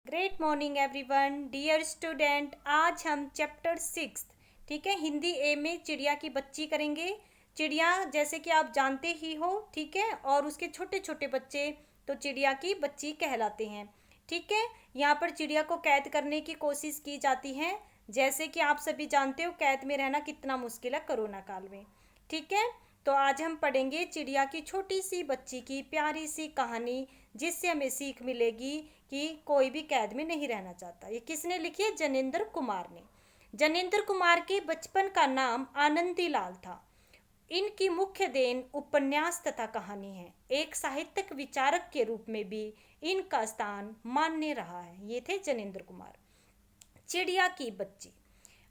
Great morning everyone dear student. आज हम chapter 6 ठीक है हिंदी ए में चिड़िया की बच्ची करेंगे। चिड़िया जैसे कि आप जानते ही हो, ठीक है, और उसके छोटे छोटे बच्चे तो चिड़िया की बच्ची कहलाते हैं। ठीक है, यहाँ पर चिड़िया को कैद करने की कोशिश की जाती है। जैसे कि आप सभी जानते हो कैद में रहना कितना मुश्किल है कोरोना काल में। ठीक है, तो आज हम पढ़ेंगे चिड़िया की छोटी सी बच्ची की प्यारी सी कहानी, जिससे हमें सीख मिलेगी कि कोई भी कैद में नहीं रहना चाहता। ये किसने लिखी है? जनेंद्र कुमार ने। जनेंद्र कुमार के बचपन का नाम आनंदी लाल था। इनकी मुख्य देन उपन्यास तथा कहानी है। एक साहित्यिक विचारक के रूप में भी इनका स्थान मान्य रहा है। ये थे जनेंद्र कुमार। चिड़िया की बच्ची।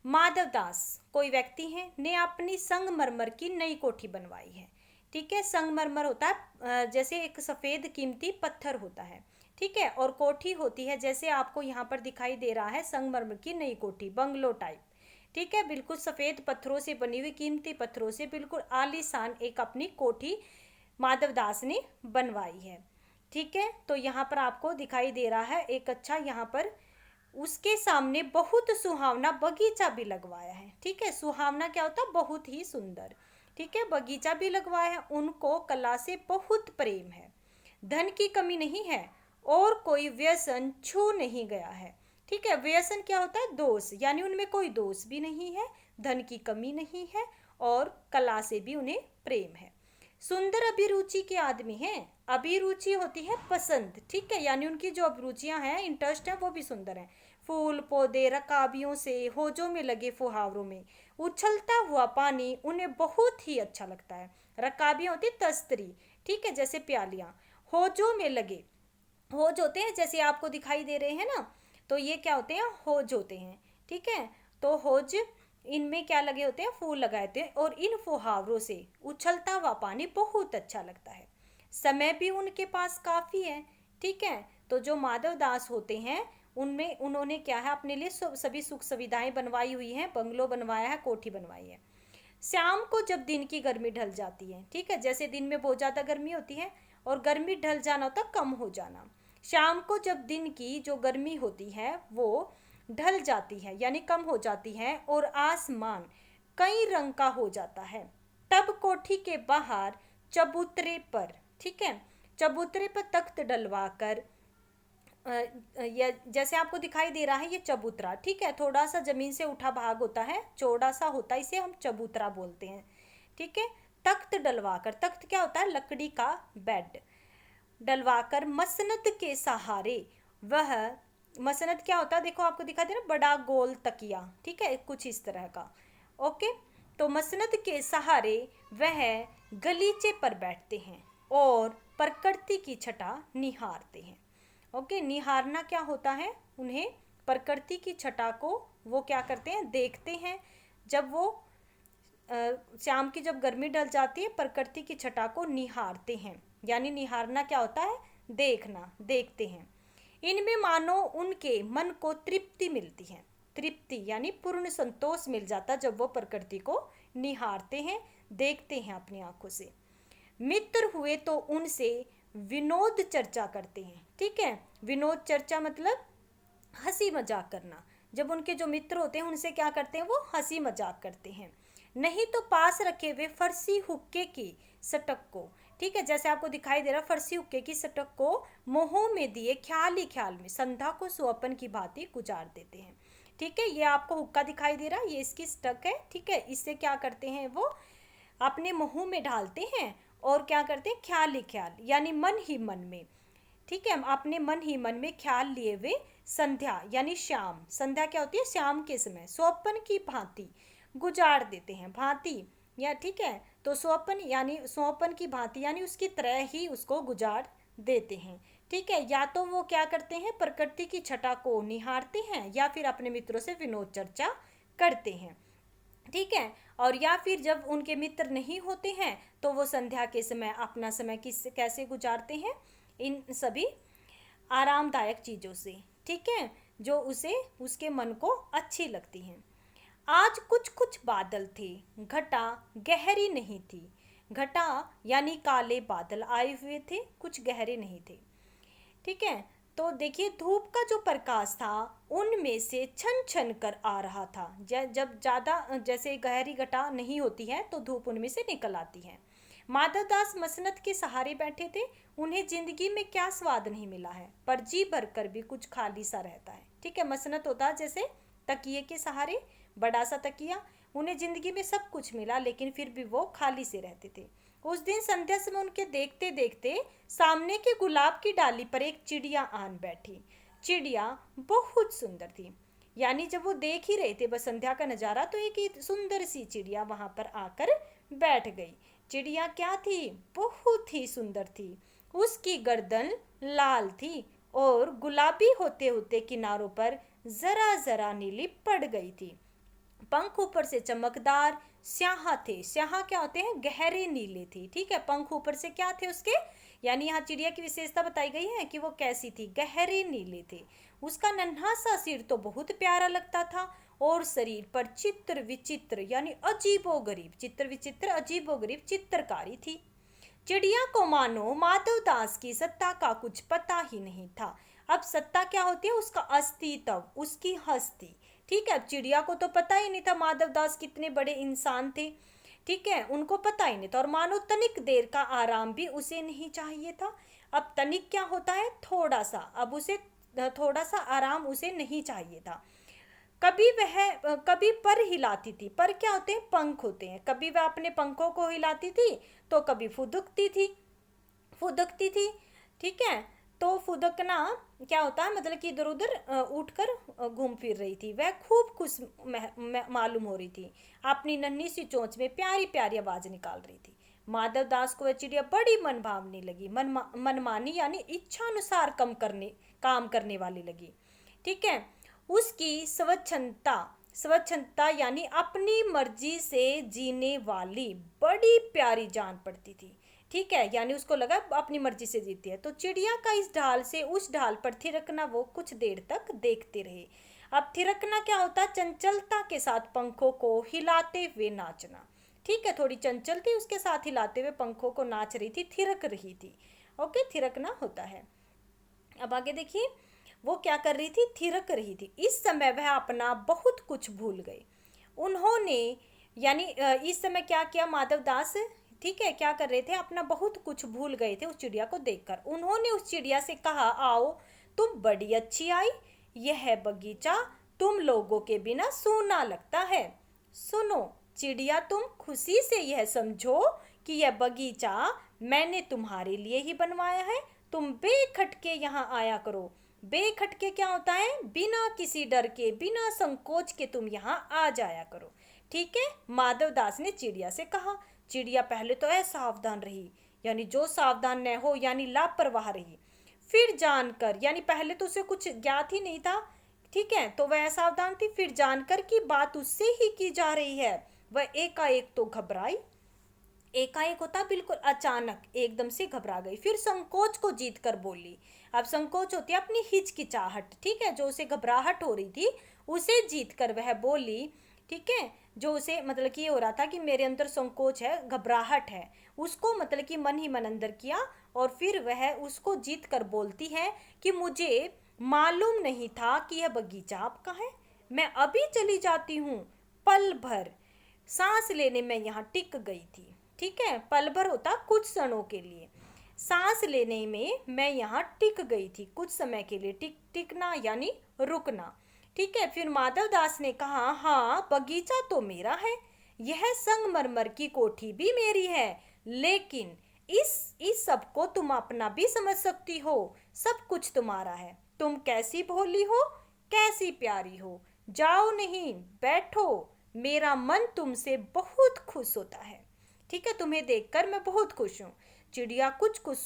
माधव दास कोई व्यक्ति है ने अपनी संगमरमर की नई कोठी बनवाई है। ठीक है, संगमरमर होता है जैसे एक सफ़ेद कीमती पत्थर होता है। ठीक है, और कोठी होती है जैसे आपको यहाँ पर दिखाई दे रहा है संगमरमर की नई कोठी, बंगलो टाइप। ठीक है, बिल्कुल सफ़ेद पत्थरों से बनी हुई, कीमती पत्थरों से बिल्कुल आलीशान एक अपनी कोठी माधव दास ने बनवाई है। ठीक है, तो यहाँ पर आपको दिखाई दे रहा है एक अच्छा, यहाँ पर उसके सामने बहुत सुहावना बगीचा भी लगवाया है। ठीक है, सुहावना क्या होता है? बहुत ही सुंदर। ठीक है, बगीचा भी लगवाया है। उनको कला से बहुत प्रेम है। धन की कमी नहीं है और कोई व्यसन छू नहीं गया है। ठीक है, व्यसन क्या होता है? दोष, यानी उनमें कोई दोष भी नहीं है, धन की कमी नहीं है और कला से भी उन्हें प्रेम है। सुंदर अभिरुचि के आदमी हैं। अभिरुचि होती है पसंद। ठीक है, यानी उनकी जो अभिरुचियां हैं, इंटरेस्ट है, वो भी सुंदर हैं। फूल पौधे, रकाबियों से, होजों में लगे फुहारों में उछलता हुआ पानी उन्हें बहुत ही अच्छा लगता है। रकाबियां होती तस्तरी, ठीक है, जैसे प्यालियां। होजों में लगे, होज होते हैं जैसे आपको दिखाई दे रहे हैं ना, तो ये क्या होते हैं? होज होते हैं। ठीक है, तो होज, इनमें क्या लगे होते हैं? फूल लगाए होते हैं और इन फुहारों से उछलता हुआ पानी बहुत अच्छा लगता है। समय भी उनके पास काफ़ी है। ठीक है, तो जो माधव दास होते हैं उनमें उन्होंने क्या है, अपने लिए सभी सुख सुविधाएं बनवाई हुई हैं, बंगलो बनवाया है, कोठी बनवाई है। शाम को जब दिन की गर्मी ढल जाती है, ठीक है, जैसे दिन में बहुत ज़्यादा गर्मी होती है और गर्मी ढल जाना होता कम हो जाना। शाम को जब दिन की जो गर्मी होती है वो ढल जाती है, यानी कम हो जाती है, और आसमान कई रंग का हो जाता है, तब कोठी के बाहर चबूतरे पर, ठीक है, चबूतरे पर तख्त डलवा कर, या जैसे आपको दिखाई दे रहा है ये चबूतरा, ठीक है, थोड़ा सा जमीन से उठा भाग होता है, चौड़ा सा होता है, इसे हम चबूतरा बोलते हैं। ठीक है, तख्त डलवाकर, तख्त क्या होता है? लकड़ी का बेड डलवाकर मसनद के सहारे वह, मसनद क्या होता है? देखो आपको दिखाई दे रहा है, बड़ा गोल तकिया, ठीक है, कुछ इस तरह का। ओके, तो मसनद के सहारे वह गलीचे पर बैठते हैं और प्रकृति की छटा निहारते हैं। ओके, निहारना क्या होता है? उन्हें प्रकृति की छटा को वो क्या करते हैं? देखते हैं। जब वो शाम की जब गर्मी ढल जाती है, प्रकृति की छटा को निहारते हैं, यानी निहारना क्या होता है? देखना, देखते हैं। इनमें मानो उनके मन को तृप्ति मिलती है। तृप्ति यानी पूर्ण संतोष मिल जाता जब वो प्रकृति को निहारते हैं, देखते हैं अपनी आंखों से। मित्र हुए तो उनसे विनोद चर्चा करते हैं। ठीक है, विनोद चर्चा मतलब हंसी मजाक करना। जब उनके जो मित्र होते हैं उनसे क्या करते हैं? वो हंसी मजाक करते हैं। नहीं तो पास रखे हुए फरसी हुक्के की सटक को, ठीक है, जैसे आपको दिखाई दे रहा फरसी हुक्के की सटक को मुंहों में दिए ख्याल ही ख्याल में संध्या को स्वप्न की भांति गुजार देते हैं। ठीक है, ये आपको हुक्का दिखाई दे रहा है, ये इसकी स्टक है। ठीक है, इससे क्या करते हैं? वो अपने मुंह में डालते हैं और क्या करते हैं? ख्याल ही ख्याल, यानी मन ही मन में, ठीक है, हम अपने मन ही मन में ख्याल लिए हुए संध्या यानी शाम, संध्या क्या होती है? शाम के समय स्वप्न की भांति गुजार देते हैं। भांति या, ठीक है, तो स्वप्न यानी स्वप्न की भांति यानी उसकी तरह ही उसको गुजार देते हैं। ठीक है, या तो वो क्या करते हैं? प्रकृति की छटा को निहारते हैं या फिर अपने मित्रों से विनोद चर्चा करते हैं। ठीक है, और या फिर जब उनके मित्र नहीं होते हैं तो वो संध्या के समय अपना समय किस कैसे गुजारते हैं? इन सभी आरामदायक चीज़ों से, ठीक है, जो उसे उसके मन को अच्छी लगती हैं। आज कुछ कुछ बादल थे, घटा गहरी नहीं थी। घटा यानी काले बादल आए हुए थे, कुछ गहरे नहीं थे। ठीक है, तो देखिए धूप का जो प्रकाश था उनमें से छन छन कर आ रहा था। जब ज़्यादा जैसे गहरी घटा नहीं होती है तो धूप उनमें से निकल आती है। माधवदास मसनद के सहारे बैठे थे। उन्हें जिंदगी में क्या स्वाद नहीं मिला है, पर जी भर कर भी कुछ खाली सा रहता है। ठीक है, मसनद होता है जैसे तकिए के सहारे, बड़ा सा तकिया। उन्हें जिंदगी में सब कुछ मिला लेकिन फिर भी वो खाली से रहते थे। उस दिन संध्या समय उनके देखते देखते सामने के गुलाब की डाली पर एक चिड़िया आन बैठी। चिड़िया बहुत सुंदर थी। यानी जब वो देख ही रहे थे बस संध्या का नज़ारा, तो एक सुंदर सी चिड़िया वहां पर आकर बैठ गई। चिड़िया क्या थी? बहुत ही सुंदर थी। उसकी गर्दन लाल थी और गुलाबी होते होते किनारों पर जरा जरा नीली पड़ गई थी। पंख ऊपर से चमकदार स्याह थे। स्याह क्या होते हैं? गहरे नीले थे। ठीक है, पंख ऊपर से क्या थे उसके, यानी यहाँ चिड़िया की विशेषता बताई गई है कि वो कैसी थी, गहरे नीले थे। उसका नन्हा सा सिर तो बहुत प्यारा लगता था और शरीर पर चित्र विचित्र यानी अजीबोगरीब, चित्र विचित्र अजीबोगरीब चित्रकारी थी। चिड़िया को मानो माधवदास की सत्ता का कुछ पता ही नहीं था। अब सत्ता क्या होती है? उसका अस्तित्व, उसकी हस्ती। ठीक है, अब चिड़िया को तो पता ही नहीं था माधवदास कितने बड़े इंसान थे। ठीक है, उनको पता ही नहीं था। और मानो तनिक देर का आराम भी उसे नहीं चाहिए था। अब तनिक क्या होता है? थोड़ा सा। अब उसे थोड़ा सा आराम उसे नहीं चाहिए था। कभी पर हिलाती थी। पर क्या होते हैं? पंख होते हैं। कभी वह अपने पंखों को हिलाती थी तो कभी फुदकती थी। ठीक है, तो फुदकना क्या होता है? मतलब कि इधर उधर उठकर घूम फिर रही थी। वह खूब खुश मालूम हो रही थी। अपनी नन्ही सी चोंच में प्यारी प्यारी आवाज निकाल रही थी। माधवदास को वह चिड़िया बड़ी मनभावनी लगी। मनमानी यानी इच्छा अनुसार काम करने वाली लगी। ठीक है, उसकी स्वच्छंदता यानी अपनी मर्जी से जीने वाली बड़ी प्यारी जान पड़ती थी। ठीक है, यानी उसको लगा अपनी मर्जी से जीती है। तो चिड़िया का इस ढाल से उस ढाल पर थिरकना वो कुछ देर तक देखते रहे। अब थिरकना क्या होता है? चंचलता के साथ पंखों को हिलाते हुए नाचना। ठीक है, थोड़ी चंचल थी, उसके साथ हिलाते हुए पंखों को नाच रही थी, थिरक रही थी। ओके, थिरकना होता है। अब आगे देखिए, वो क्या कर रही थी? थिरक रही थी। इस समय वह अपना बहुत कुछ भूल गई। उन्होंने यानी इस समय क्या किया माधवदास? ठीक है, क्या कर रहे थे? अपना बहुत कुछ भूल गए थे उस चिड़िया को देखकर। उन्होंने उस चिड़िया से कहा, आओ, तुम बड़ी अच्छी आई। यह बगीचा तुम लोगों के बिना सूना लगता है। सुनो चिड़िया, तुम खुशी से यह समझो कि यह बगीचा मैंने तुम्हारे लिए ही बनवाया है। तुम बेखटके यहाँ आया करो। बेखटके क्या होता है? बिना किसी डर के, बिना संकोच के तुम यहाँ आ जाया करो। ठीक है, माधवदास ने चिड़िया से कहा। चिड़िया पहले तो असावधान रही, यानी जो सावधान न हो यानी लापरवाह रही। फिर जानकर, यानी पहले तो उसे कुछ ज्ञात ही नहीं था। ठीक है, तो वह असावधान थी। फिर जानकर कि बात उससे ही की जा रही है, वह एकाएक तो घबराई। एकाएक होता बिल्कुल अचानक, एकदम से घबरा गई। फिर संकोच को जीत कर बोली। अब संकोच होती है अपनी हिचकिचाहट। ठीक है, जो उसे घबराहट हो रही थी उसे जीत कर वह बोली। ठीक है, जो उसे मतलब कि ये हो रहा था कि मेरे अंदर संकोच है, घबराहट है, उसको मतलब कि मन ही मन अंदर किया। और फिर वह उसको जीत कर बोलती है कि मुझे मालूम नहीं था कि यह बगीचा आपका है। मैं अभी चली जाती हूँ। पल भर सांस लेने में यहाँ टिक गई थी। ठीक है, पल भर होता कुछ क्षणों के लिए। सांस लेने में मैं यहाँ टिक गई थी, कुछ समय के लिए। टिकना यानी रुकना। ठीक है, फिर माधवदास ने कहा, हाँ बगीचा तो मेरा है, यह संगमरमर की कोठी भी मेरी है, लेकिन इस सब को तुम अपना भी समझ सकती हो। सब कुछ तुम्हारा है। तुम कैसी भोली हो, कैसी प्यारी हो। जाओ नहीं, बैठो, मेरा मन तुमसे बहुत खुश होता है। ठीक है, तुम्हें देखकर मैं बहुत खुश हूँ। चिड़िया कुछ कुछ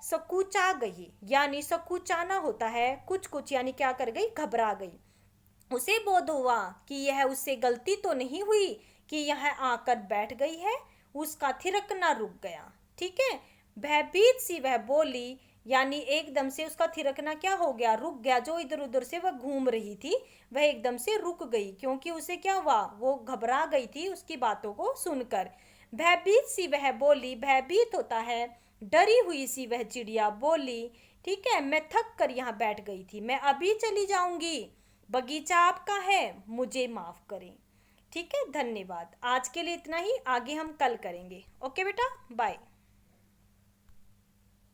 सकुचा गई, यानी सकुचाना होता है कुछ कुछ, यानी क्या कर गई? घबरा गई। उसे बोध हुआ कि यह उससे गलती तो नहीं हुई कि यह आकर बैठ गई है। उसका थिरकना रुक गया। ठीक है, भयभीत सी वह बोली, यानी एकदम से उसका थिरकना क्या हो गया? रुक गया। जो इधर उधर से वह घूम रही थी वह एकदम से रुक गई, क्योंकि उसे क्या हुआ? वो घबरा गई थी उसकी बातों को सुनकर। भयभीत सी वह बोली, भयभीत होता है डरी हुई सी वह चिड़िया बोली। ठीक है, मैं थक कर यहाँ बैठ गई थी, मैं अभी चली जाऊंगी, बगीचा आपका है, मुझे माफ करें। ठीक है, धन्यवाद। आज के लिए इतना ही, आगे हम कल करेंगे। ओके बेटा, बाय।